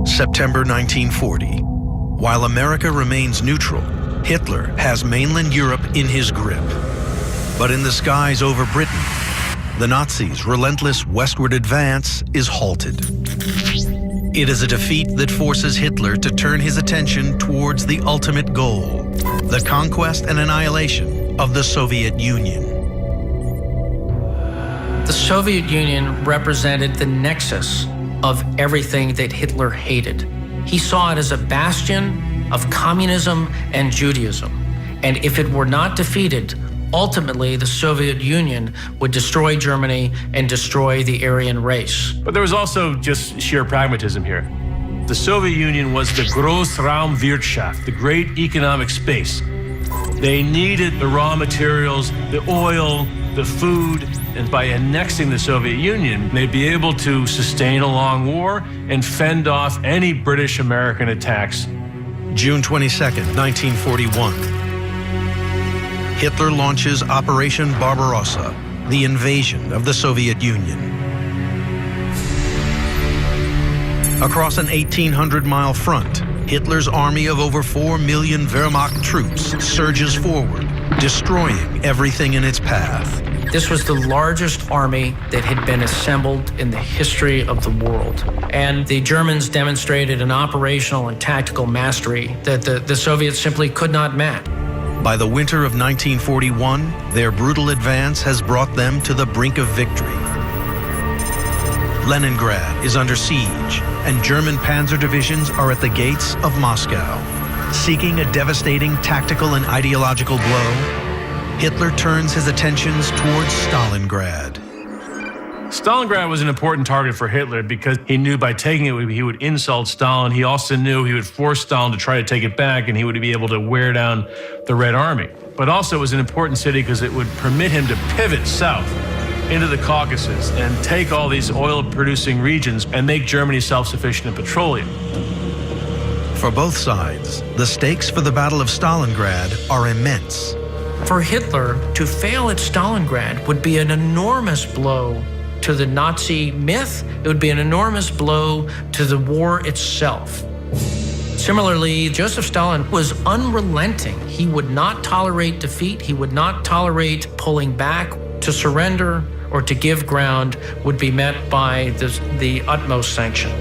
September 1940. While America remains neutral, Hitler has mainland Europe in his grip. But in the skies over Britain, the Nazis' relentless westward advance is halted. It is a defeat that forces Hitler to turn his attention towards the ultimate goal, the conquest and annihilation of the Soviet Union. The Soviet Union represented the nexus of everything that Hitler hated. He saw it as a bastion of communism and Judaism. And if it were not defeated, ultimately the Soviet Union would destroy Germany and destroy the Aryan race. But there was also just sheer pragmatism here. The Soviet Union was the Großraumwirtschaft, the great economic space. They needed the raw materials, the oil, the food, and by annexing the Soviet Union, they'd be able to sustain a long war and fend off any British-American attacks. June 22nd, 1941. Hitler launches Operation Barbarossa, the invasion of the Soviet Union. Across an 1,800-mile front, Hitler's army of over 4 million Wehrmacht troops surges forward, destroying everything in its path. This was the largest army that had been assembled in the history of the world. And the Germans demonstrated an operational and tactical mastery that the Soviets simply could not match. By the winter of 1941, their brutal advance has brought them to the brink of victory. Leningrad is under siege, and German panzer divisions are at the gates of Moscow. Seeking a devastating tactical and ideological blow, Hitler turns his attentions towards Stalingrad. Stalingrad was an important target for Hitler because he knew by taking it, he would insult Stalin. He also knew he would force Stalin to try to take it back, and he would be able to wear down the Red Army. But also it was an important city because it would permit him to pivot south into the Caucasus and take all these oil-producing regions and make Germany self-sufficient in petroleum. For both sides, the stakes for the Battle of Stalingrad are immense. For Hitler, to fail at Stalingrad would be an enormous blow to the Nazi myth. It would be an enormous blow to the war itself. Similarly, Joseph Stalin was unrelenting. He would not tolerate defeat. He would not tolerate pulling back. To surrender or to give ground would be met by the utmost sanction.